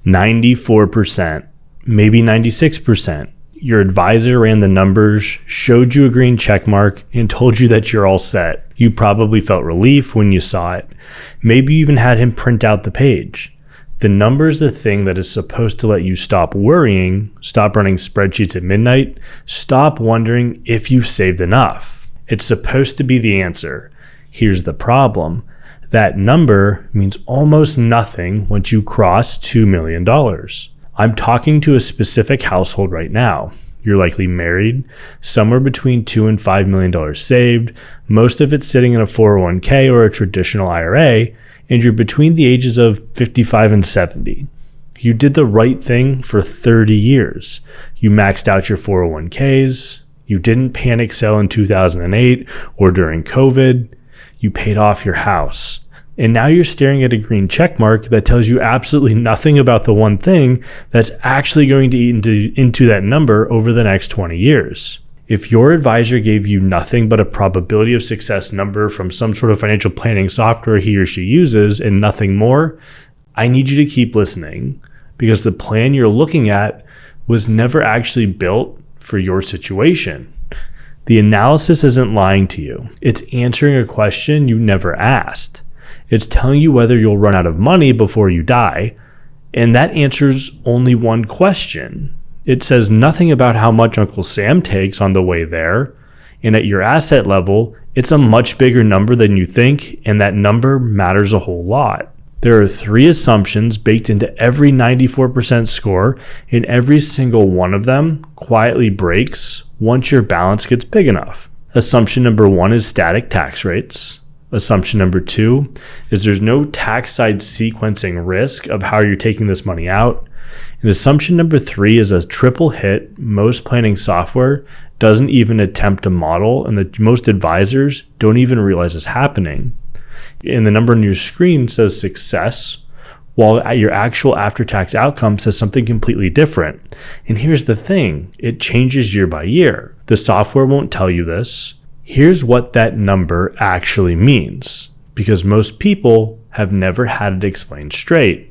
94%, maybe 96%. Your advisor ran the numbers, showed you a green check mark, and told you that you're all set. You probably felt relief when you saw it. Maybe you even had him print out the page. The number is the thing that is supposed to let you stop worrying, stop running spreadsheets at midnight, stop wondering if you saved enough. It's supposed to be the answer. Here's the problem. That number means almost nothing once you cross $2 million. I'm talking to a specific household right now. You're likely married, somewhere between $2 and $5 million saved, most of it sitting in a 401k or a traditional IRA, and you're between the ages of 55 and 70. You did the right thing for 30 years. You maxed out your 401ks. You didn't panic sell in 2008 or during COVID. You paid off your house. And now you're staring at a green check mark that tells you absolutely nothing about the one thing that's actually going to eat into that number over the next 20 years. If your advisor gave you nothing but a probability of success number from some sort of financial planning software he or she uses and nothing more, I need you to keep listening, because the plan you're looking at was never actually built for your situation. The analysis isn't lying to you. It's answering a question you never asked. It's telling you whether you'll run out of money before you die, and that answers only one question. It says nothing about how much Uncle Sam takes on the way there, and at your asset level, it's a much bigger number than you think, and that number matters a whole lot. There are 3 assumptions baked into every 94% score, and every single one of them quietly breaks once your balance gets big enough. Assumption number 1 is static tax rates. Assumption number 2 is there's no tax side sequencing risk of how you're taking this money out. And assumption number 3 is a triple hit most planning software doesn't even attempt to model, and that most advisors don't even realize is happening. And the number on your screen says success, while your actual after-tax outcome says something completely different. And here's the thing, it changes year by year. The software won't tell you this. Here's what that number actually means, because most people have never had it explained straight.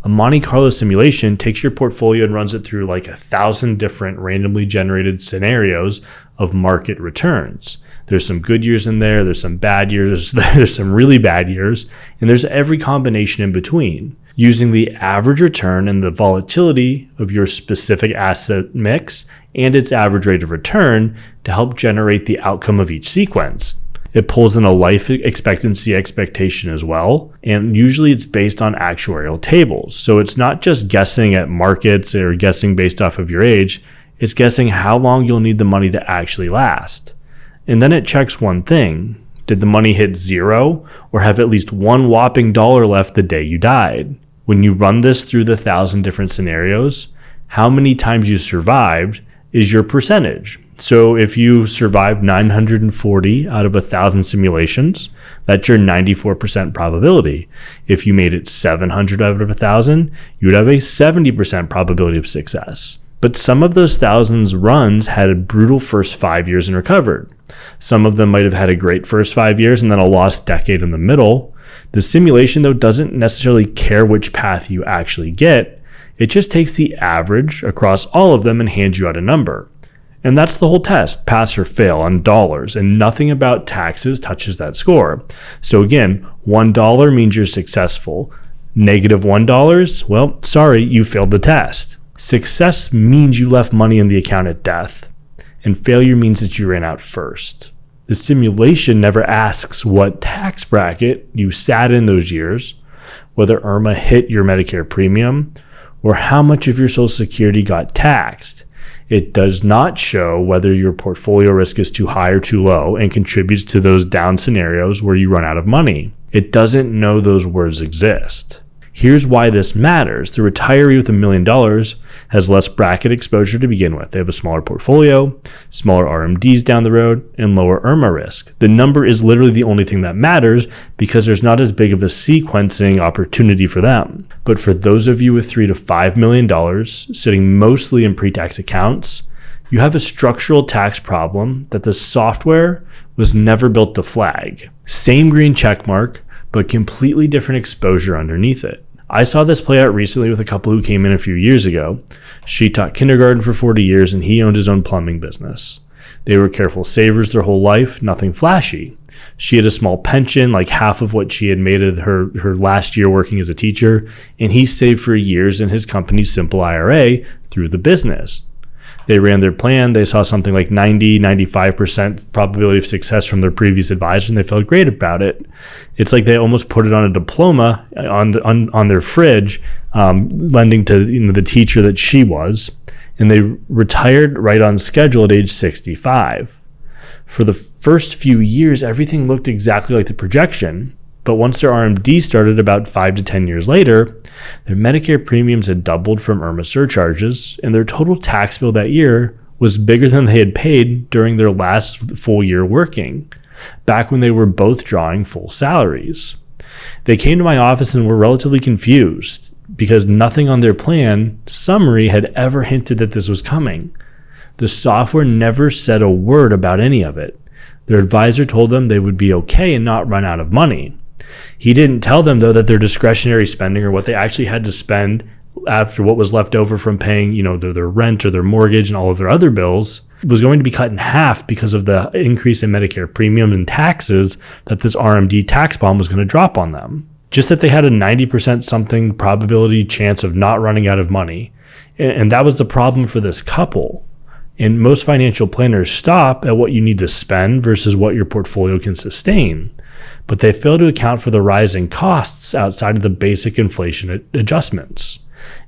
A Monte Carlo simulation takes your portfolio and runs it through like 1,000 different randomly generated scenarios of market returns. There's some good years in there, there's some bad years, there's some really bad years, and there's every combination in between, using the average return and the volatility of your specific asset mix and its average rate of return to help generate the outcome of each sequence. It pulls in a life expectancy expectation as well, and usually it's based on actuarial tables. So it's not just guessing at markets or guessing based off of your age, it's guessing how long you'll need the money to actually last. And then it checks one thing. Did the money hit zero or have at least one whopping dollar left the day you died? When you run this through the 1,000 different scenarios, how many times you survived is your percentage. So if you survived 940 out of 1,000 simulations, that's your 94% probability. If you made it 700 out of 1,000, you would have a 70% probability of success. But some of those thousands runs had a brutal first 5 years and recovered. Some of them might have had a great first 5 years and then a lost decade in the middle. The simulation, though, doesn't necessarily care which path you actually get. It just takes the average across all of them and hands you out a number. And that's the whole test, pass or fail on dollars, and nothing about taxes touches that score. So again, $1 means you're successful. -$1, well, sorry, you failed the test. Success means you left money in the account at death, and failure means that you ran out first. The simulation never asks what tax bracket you sat in those years, whether IRMAA hit your Medicare premium, or how much of your Social Security got taxed. It does not show whether your portfolio risk is too high or too low and contributes to those down scenarios where you run out of money. It doesn't know those words exist. Here's why this matters. The retiree with $1 million has less bracket exposure to begin with. They have a smaller portfolio, smaller RMDs down the road, and lower IRMAA risk. The number is literally the only thing that matters because there's not as big of a sequencing opportunity for them. But for those of you with $3 to $5 million sitting mostly in pre-tax accounts, you have a structural tax problem that the software was never built to flag. Same green check mark, but completely different exposure underneath it. I saw this play out recently with a couple who came in a few years ago. She taught kindergarten for 40 years and he owned his own plumbing business. They were careful savers their whole life, nothing flashy. She had a small pension, like half of what she had made of her last year working as a teacher, and he saved for years in his company's simple IRA through the business. They ran their plan. They saw something like 95% probability of success from their previous advisor, and they felt great about it. It's like they almost put it on a diploma on their fridge, lending to the teacher that she was, and they retired right on schedule at age 65. For the first few years, everything looked exactly like the projection. But once their RMD started about 5 to 10 years later, their Medicare premiums had doubled from IRMAA surcharges, and their total tax bill that year was bigger than they had paid during their last full year working, back when they were both drawing full salaries. They came to my office and were relatively confused because nothing on their plan summary had ever hinted that this was coming. The software never said a word about any of it. Their advisor told them they would be okay and not run out of money. He didn't tell them, though, that their discretionary spending, or what they actually had to spend after what was left over from paying, their rent or their mortgage and all of their other bills, was going to be cut in half because of the increase in Medicare premium and taxes that this RMD tax bomb was going to drop on them. Just that they had a 90% something probability chance of not running out of money. And that was the problem for this couple. And most financial planners stop at what you need to spend versus what your portfolio can sustain. But they fail to account for the rising costs outside of the basic inflation adjustments.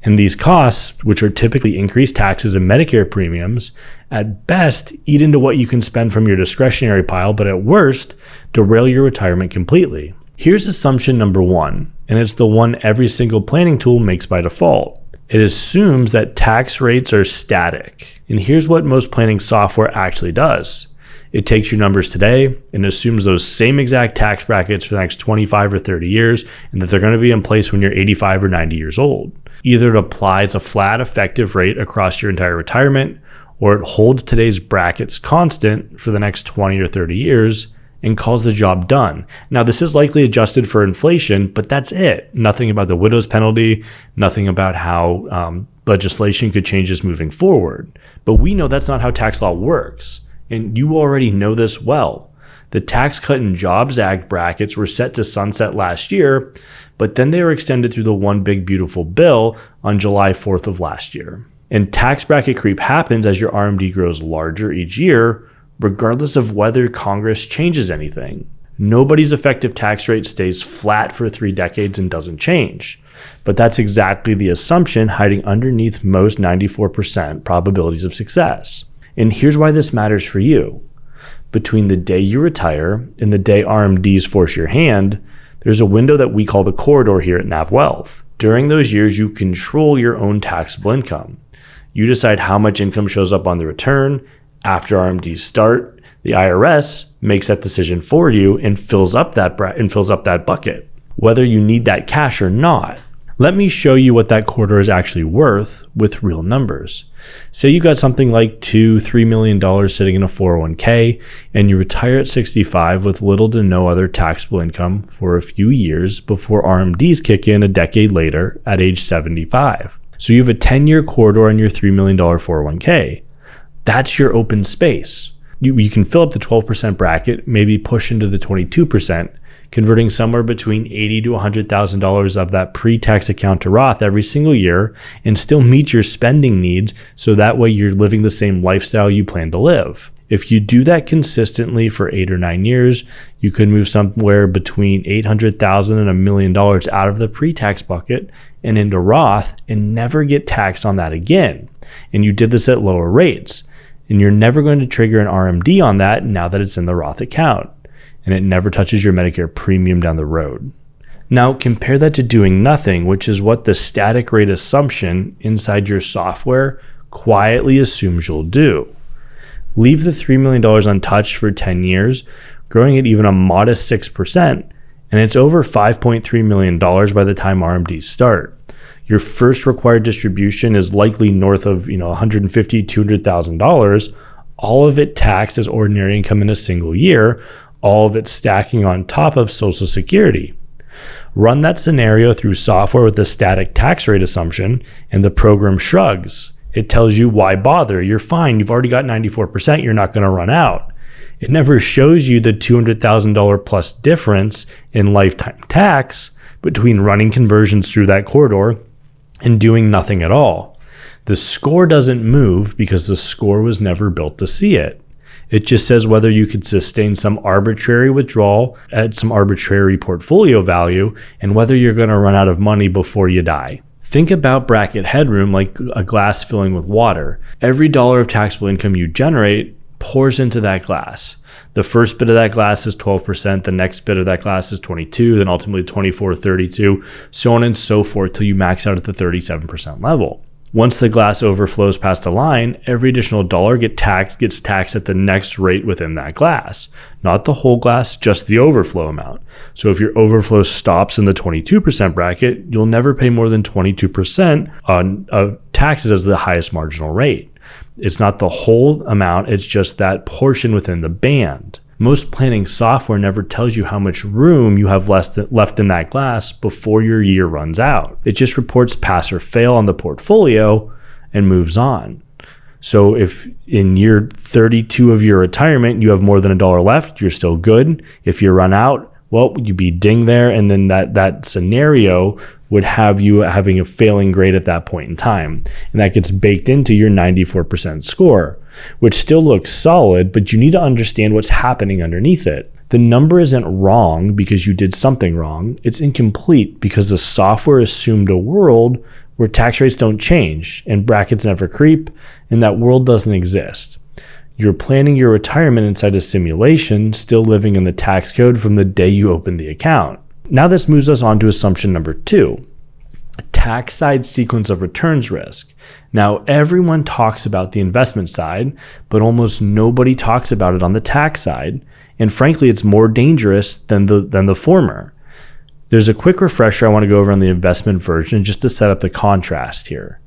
And these costs, which are typically increased taxes and Medicare premiums, at best eat into what you can spend from your discretionary pile, but at worst, derail your retirement completely. Here's assumption number one, and it's the one every single planning tool makes by default. It assumes that tax rates are static. And here's what most planning software actually does. It takes your numbers today and assumes those same exact tax brackets for the next 25 or 30 years, and that they're going to be in place when you're 85 or 90 years old. Either it applies a flat effective rate across your entire retirement, or it holds today's brackets constant for the next 20 or 30 years and calls the job done. Now, this is likely adjusted for inflation, but that's it. Nothing about the widow's penalty, nothing about how legislation could change this moving forward. But we know that's not how tax law works. And you already know this well. The Tax Cut and Jobs Act brackets were set to sunset last year, but then they were extended through the One Big Beautiful Bill on July 4th of last year. And tax bracket creep happens as your RMD grows larger each year, regardless of whether Congress changes anything. Nobody's effective tax rate stays flat for 3 decades and doesn't change. But that's exactly the assumption hiding underneath most 94% probabilities of success. And here's why this matters for you. Between the day you retire and the day RMDs force your hand, there's a window that we call the corridor here at Nav Wealth. During those years, you control your own taxable income. You decide how much income shows up on the return. After RMDs start, the IRS makes that decision for you and fills up that bucket, whether you need that cash or not. Let me show you what that corridor is actually worth with real numbers. Say you got something like $2-3 million sitting in a 401k, and you retire at 65 with little to no other taxable income for a few years before RMDs kick in a decade later at age 75. So you have a 10-year corridor on your $3 million 401k. That's your open space. You can fill up the 12% bracket, maybe push into the 22%, converting somewhere between $80,000 to $100,000 of that pre-tax account to Roth every single year, and still meet your spending needs, so that way you're living the same lifestyle you plan to live. If you do that consistently for 8 or 9 years, you could move somewhere between $800,000 and $1 million out of the pre-tax bucket and into Roth and never get taxed on that again. And you did this at lower rates. And you're never going to trigger an RMD on that now that it's in the Roth account. And it never touches your Medicare premium down the road. Now compare that to doing nothing, which is what the static rate assumption inside your software quietly assumes you'll do. Leave the $3 million untouched for 10 years, growing at even a modest 6%, and it's over $5.3 million by the time RMDs start. Your first required distribution is likely north of $150,000, $200,000, all of it taxed as ordinary income in a single year, all of it stacking on top of Social Security. Run that scenario through software with a static tax rate assumption, and the program shrugs. It tells you, why bother? You're fine. You've already got 94%. You're not going to run out. It never shows you the $200,000 plus difference in lifetime tax between running conversions through that corridor and doing nothing at all. The score doesn't move because the score was never built to see it. It just says whether you could sustain some arbitrary withdrawal at some arbitrary portfolio value and whether you're going to run out of money before you die. Think about bracket headroom like a glass filling with water. Every dollar of taxable income you generate pours into that glass. The first bit of that glass is 12%, the next bit of that glass is 22%, then ultimately 24%, 32%, so on and so forth till you max out at the 37% level. Once the glass overflows past the line, every additional dollar gets taxed at the next rate within that glass. Not the whole glass, just the overflow amount. So if your overflow stops in the 22% bracket, you'll never pay more than 22% on taxes as the highest marginal rate. It's not the whole amount, it's just that portion within the band. Most planning software never tells you how much room you have left in that glass before your year runs out. It just reports pass or fail on the portfolio and moves on. So if in year 32 of your retirement, you have more than $1 left, you're still good. If you run out, well, you'd be ding there. And then that scenario would have you having a failing grade at that point in time. And that gets baked into your 94% score, which still looks solid, but you need to understand what's happening underneath it. The number isn't wrong because you did something wrong. It's incomplete because the software assumed a world where tax rates don't change and brackets never creep, and that world doesn't exist. You're planning your retirement inside a simulation, still living in the tax code from the day you opened the account. Now this moves us on to assumption number 2, a tax side sequence of returns risk. Now everyone talks about the investment side, but almost nobody talks about it on the tax side. And frankly, it's more dangerous than the former. There's a quick refresher I want to go over on the investment version just to set up the contrast here.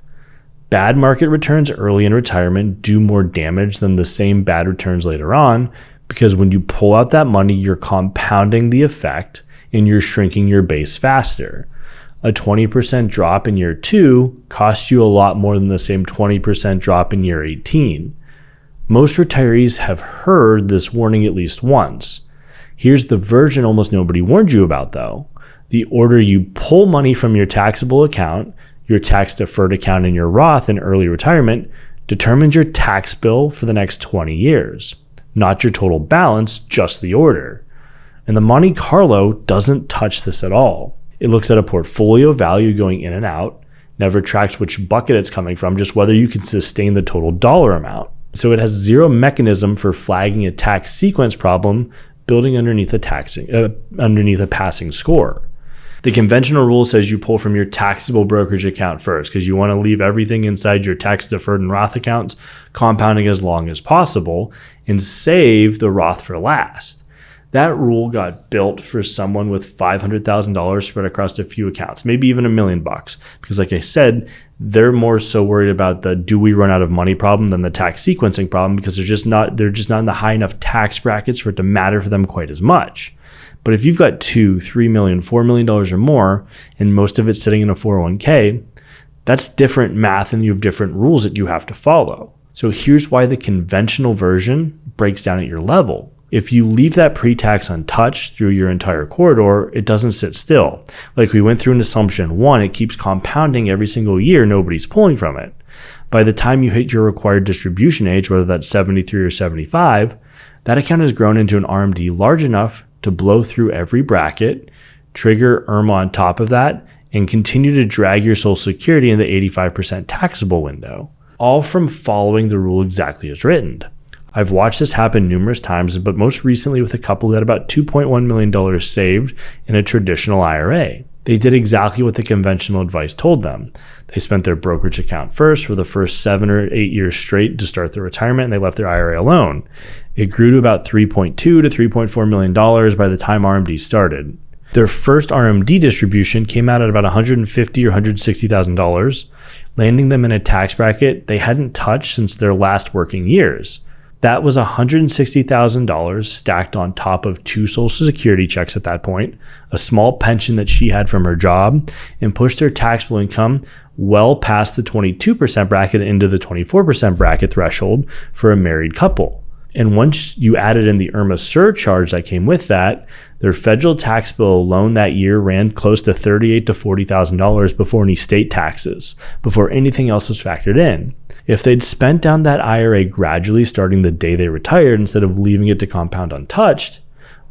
Bad market returns early in retirement do more damage than the same bad returns later on, because when you pull out that money, you're compounding the effect and you're shrinking your base faster. A 20% drop in year 2 costs you a lot more than the same 20% drop in year 18. Most retirees have heard this warning at least once. Here's the version almost nobody warned you about though. The order you pull money from your taxable account, your tax deferred account, and your Roth in early retirement determines your tax bill for the next 20 years. Not your total balance, just the order. And the Monte Carlo doesn't touch this at all. It looks at a portfolio value going in and out, never tracks which bucket it's coming from, just whether you can sustain the total dollar amount. So it has zero mechanism for flagging a tax sequence problem building underneath a passing score. The conventional rule says you pull from your taxable brokerage account first because you want to leave everything inside your tax deferred and Roth accounts compounding as long as possible and save the Roth for last. That rule got built for someone with $500,000 spread across a few accounts, maybe even $1 million, because like I said, they're more so worried about the do we run out of money problem than the tax sequencing problem, because they're just not in the high enough tax brackets for it to matter for them quite as much. But if you've got $2, $3 million, $4 million or more, and most of it's sitting in a 401k, that's different math and you have different rules that you have to follow. So here's why the conventional version breaks down at your level. If you leave that pre-tax untouched through your entire corridor, it doesn't sit still. Like we went through in assumption 1, it keeps compounding every single year, nobody's pulling from it. By the time you hit your required distribution age, whether that's 73 or 75, that account has grown into an RMD large enough to blow through every bracket, trigger IRMAA on top of that, and continue to drag your Social Security in the 85% taxable window, all from following the rule exactly as written. I've watched this happen numerous times, but most recently with a couple that had about $2.1 million saved in a traditional IRA. They did exactly what the conventional advice told them. They spent their brokerage account first for the first 7 or 8 years straight to start their retirement, and they left their IRA alone. It grew to about $3.2 to $3.4 million by the time RMD started. Their first RMD distribution came out at about $150,000 or $160,000, landing them in a tax bracket they hadn't touched since their last working years. That was $160,000 stacked on top of 2 Social Security checks at that point, a small pension that she had from her job, and pushed her taxable income well past the 22% bracket into the 24% bracket threshold for a married couple. And once you added in the IRMAA surcharge that came with that, their federal tax bill alone that year ran close to $38,000 to $40,000 before any state taxes, before anything else was factored in. If they'd spent down that IRA gradually starting the day they retired instead of leaving it to compound untouched,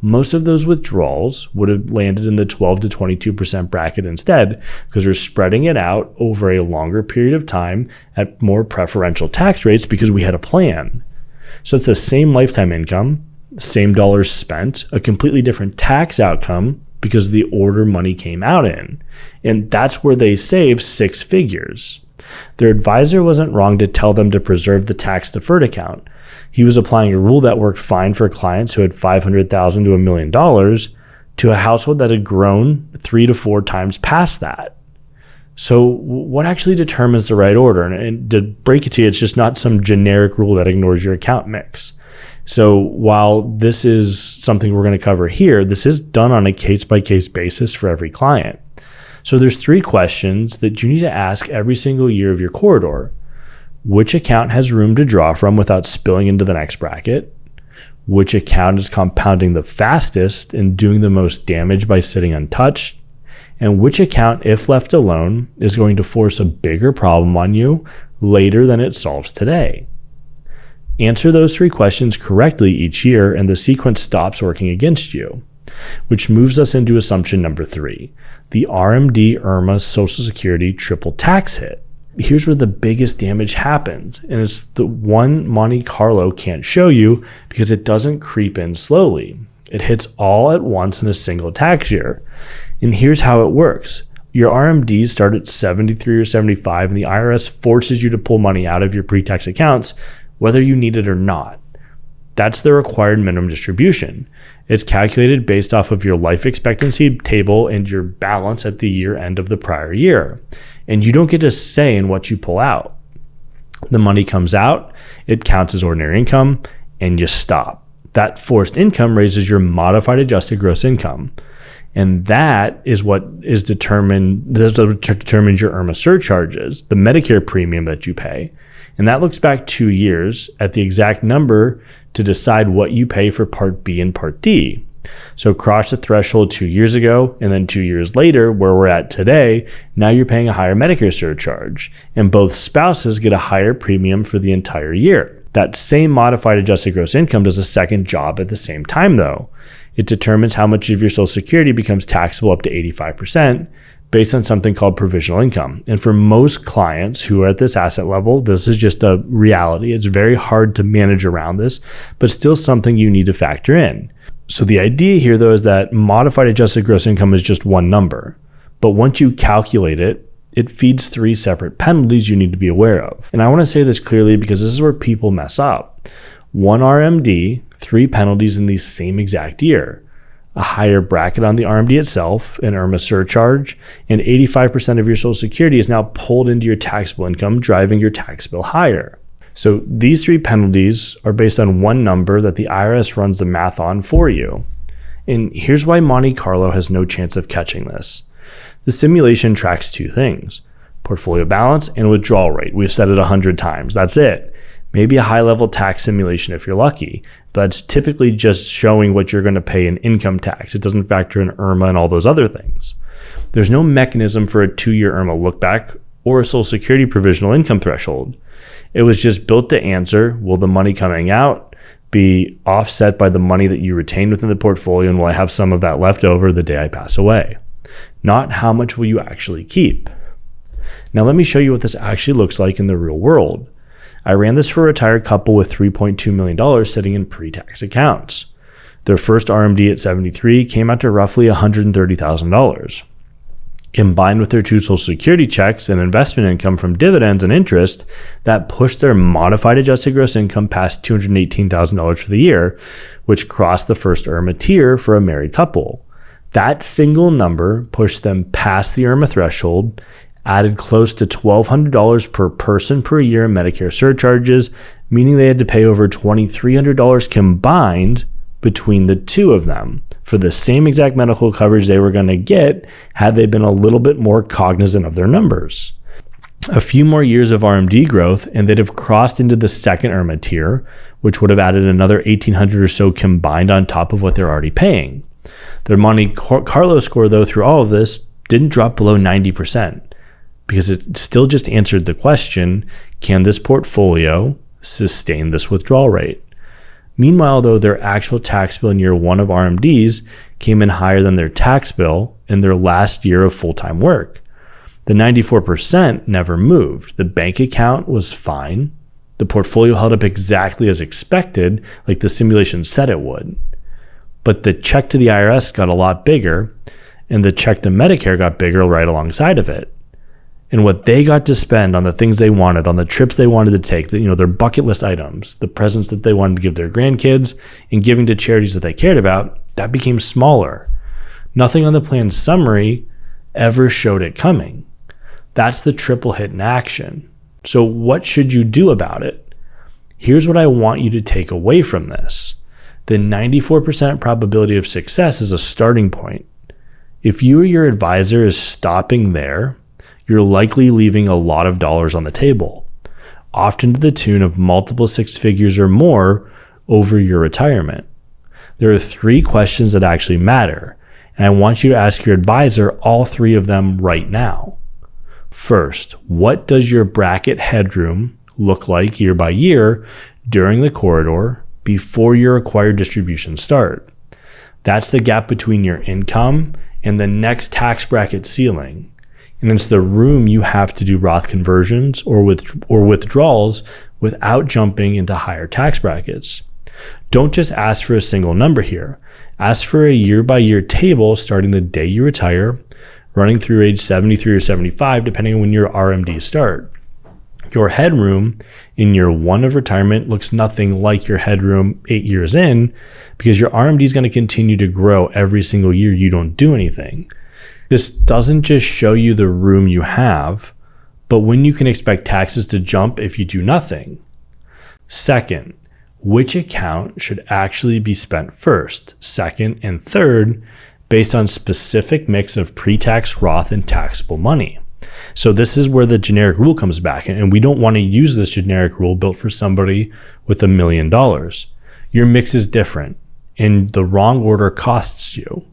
most of those withdrawals would have landed in the 12 to 22% bracket instead, because we're spreading it out over a longer period of time at more preferential tax rates because we had a plan. So it's the same lifetime income, same dollars spent, a completely different tax outcome because of the order money came out in. And that's where they saved 6 figures. Their advisor wasn't wrong to tell them to preserve the tax deferred account. He was applying a rule that worked fine for clients who had $500,000 to $1 million to a household that had grown 3 to 4 times past that. So what actually determines the right order? And to break it to you, it's just not some generic rule that ignores your account mix. So while this is something we're going to cover here, this is done on a case-by-case basis for every client. So there's 3 questions that you need to ask every single year of your corridor. Which account has room to draw from without spilling into the next bracket? Which account is compounding the fastest and doing the most damage by sitting untouched? And which account, if left alone, is going to force a bigger problem on you later than it solves today? Answer those 3 questions correctly each year and the sequence stops working against you. Which moves us into assumption number 3, the RMD IRMAA Social Security triple tax hit. Here's where the biggest damage happens, and it's the one Monte Carlo can't show you because it doesn't creep in slowly. It hits all at once in a single tax year. And here's how it works. Your RMDs start at 73 or 75, and the IRS forces you to pull money out of your pre-tax accounts, whether you need it or not. That's the required minimum distribution. It's calculated based off of your life expectancy table and your balance at the year end of the prior year. And you don't get a say in what you pull out. The money comes out, it counts as ordinary income, and you stop. That forced income raises your modified adjusted gross income. And that is what is determined, that's what determines your IRMAA surcharges, the Medicare premium that you pay. And that looks back 2 years at the exact number to decide what you pay for Part B and Part D. So cross the threshold 2 years ago, and then 2 years later, where we're at today, now you're paying a higher Medicare surcharge. And both spouses get a higher premium for the entire year. That same modified adjusted gross income does a second job at the same time, though. It determines how much of your Social Security becomes taxable up to 85% based on something called provisional income. And for most clients who are at this asset level, this is just a reality. It's very hard to manage around this, but still something you need to factor in. So the idea here, though, is that modified adjusted gross income is just one number. But once you calculate it, it feeds 3 separate penalties you need to be aware of. And I want to say this clearly because this is where people mess up. 1 RMD, 3 penalties in the same exact year. A higher bracket on the RMD itself, an IRMAA surcharge, and 85% of your Social Security is now pulled into your taxable income, driving your tax bill higher. So these 3 penalties are based on one number that the IRS runs the math on for you. And here's why Monte Carlo has no chance of catching this. The simulation tracks 2 things: portfolio balance and withdrawal rate. We've said it 100 times. That's it. Maybe a high-level tax simulation if you're lucky, but it's typically just showing what you're going to pay in income tax. It doesn't factor in IRMAA and all those other things. There's no mechanism for a 2-year IRMAA look-back or a Social Security provisional income threshold. It was just built to answer, will the money coming out be offset by the money that you retain within the portfolio, and will I have some of that left over the day I pass away? Not how much will you actually keep. Now let me show you what this actually looks like in the real world. I ran this for a retired couple with $3.2 million sitting in pre-tax accounts. Their first RMD at 73 came out to roughly $130,000. Combined with their 2 Social Security checks and investment income from dividends and interest, that pushed their modified adjusted gross income past $218,000 for the year, which crossed the first IRMAA tier for a married couple. That single number pushed them past the IRMAA threshold, added close to $1,200 per person per year in Medicare surcharges, meaning they had to pay over $2,300 combined between the two of them for the same exact medical coverage they were going to get had they been a little bit more cognizant of their numbers. A few more years of RMD growth, and they'd have crossed into the second IRMAA tier, which would have added another $1,800 or so combined on top of what they're already paying. Their Monte Carlo score, though, through all of this, didn't drop below 90% because it still just answered the question, can this portfolio sustain this withdrawal rate? Meanwhile, though, their actual tax bill in year one of RMDs came in higher than their tax bill in their last year of full-time work. The 94% never moved. The bank account was fine. The portfolio held up exactly as expected, like the simulation said it would. But the check to the IRS got a lot bigger, and the check to Medicare got bigger right alongside of it. And what they got to spend on the things they wanted, on the trips they wanted to take, their bucket list items, the presents that they wanted to give their grandkids, and giving to charities that they cared about, that became smaller. Nothing on the plan's summary ever showed it coming. That's the triple hit in action. So what should you do about it? Here's what I want you to take away from this. The 94% probability of success is a starting point. If you or your advisor is stopping there, you're likely leaving a lot of dollars on the table, often to the tune of multiple six figures or more over your retirement. There are 3 questions that actually matter, and I want you to ask your advisor all 3 of them right now. First, what does your bracket headroom look like year by year during the corridor before your required distributions start? That's the gap between your income and the next tax bracket ceiling. And it's the room you have to do Roth conversions or withdrawals without jumping into higher tax brackets. Don't just ask for a single number here. Ask for a year-by-year table starting the day you retire, running through age 73 or 75, depending on when your RMDs start. Your headroom in year 1 of retirement looks nothing like your headroom 8 years in because your RMD is going to continue to grow every single year you don't do anything. This doesn't just show you the room you have, but when you can expect taxes to jump if you do nothing. Second, which account should actually be spent first, second, and third based on specific mix of pre-tax Roth and taxable money. So this is where the generic rule comes back, and we don't want to use this generic rule built for somebody with $1 million. Your mix is different, and the wrong order costs you.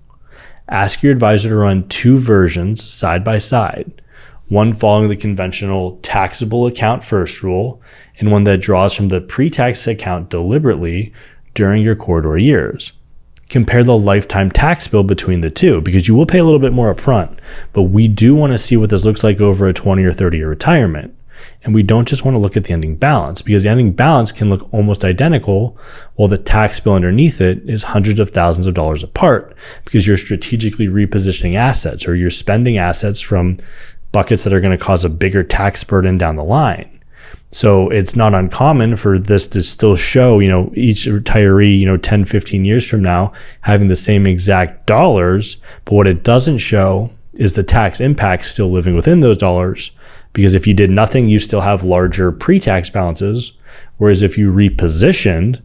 Ask your advisor to run 2 versions side by side, one following the conventional taxable account first rule, and one that draws from the pre-tax account deliberately during your corridor years. Compare the lifetime tax bill between the two because you will pay a little bit more upfront, but we do want to see what this looks like over a 20 or 30 year retirement. And we don't just want to look at the ending balance because the ending balance can look almost identical while the tax bill underneath it is hundreds of thousands of dollars apart because you're strategically repositioning assets or you're spending assets from buckets that are going to cause a bigger tax burden down the line. So it's not uncommon for this to still show, each retiree, 10, 15 years from now having the same exact dollars. But what it doesn't show is the tax impact still living within those dollars. Because if you did nothing, you still have larger pre-tax balances. Whereas if you repositioned,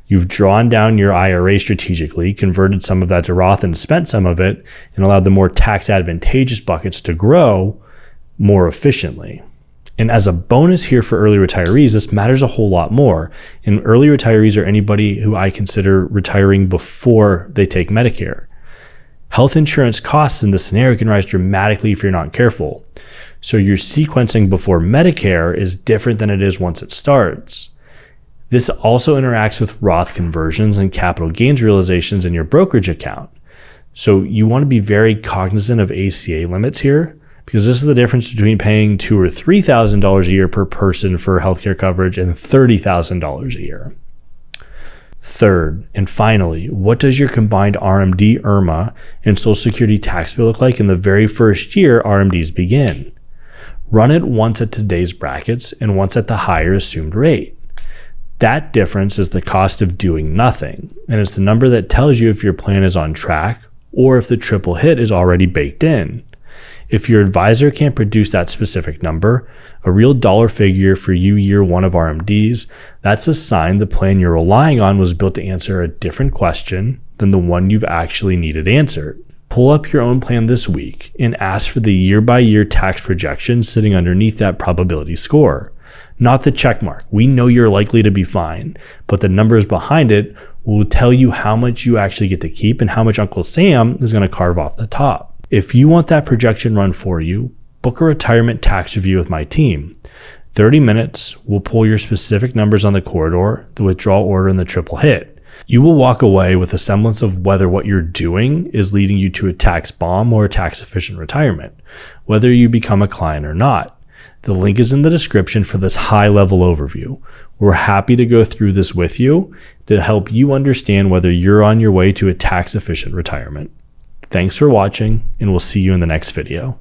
you've drawn down your IRA strategically, converted some of that to Roth and spent some of it, and allowed the more tax advantageous buckets to grow more efficiently. And as a bonus here for early retirees, this matters a whole lot more. And early retirees are anybody who I consider retiring before they take Medicare. Health insurance costs in this scenario can rise dramatically if you're not careful. So your sequencing before Medicare is different than it is once it starts. This also interacts with Roth conversions and capital gains realizations in your brokerage account. So you want to be very cognizant of ACA limits here, because this is the difference between paying $2,000 or $3,000 a year per person for healthcare coverage and $30,000 a year. Third, and finally, what does your combined RMD, IRMAA, and Social Security tax bill look like in the very first year RMDs begin? Run it once at today's brackets and once at the higher assumed rate. That difference is the cost of doing nothing, and it's the number that tells you if your plan is on track or if the triple hit is already baked in. If your advisor can't produce that specific number, a real dollar figure for you year one of RMDs, that's a sign the plan you're relying on was built to answer a different question than the one you've actually needed answered. Pull up your own plan this week and ask for the year-by-year tax projection sitting underneath that probability score. Not the check mark. We know you're likely to be fine, but the numbers behind it will tell you how much you actually get to keep and how much Uncle Sam is going to carve off the top. If you want that projection run for you, book a retirement tax review with my team. 30 minutes, we'll pull your specific numbers on the corridor, the withdrawal order, and the triple hit. You will walk away with a semblance of whether what you're doing is leading you to a tax bomb or a tax efficient retirement, whether you become a client or not. The link is in the description for this high level overview. We're happy to go through this with you to help you understand whether you're on your way to a tax efficient retirement. Thanks for watching, and we'll see you in the next video.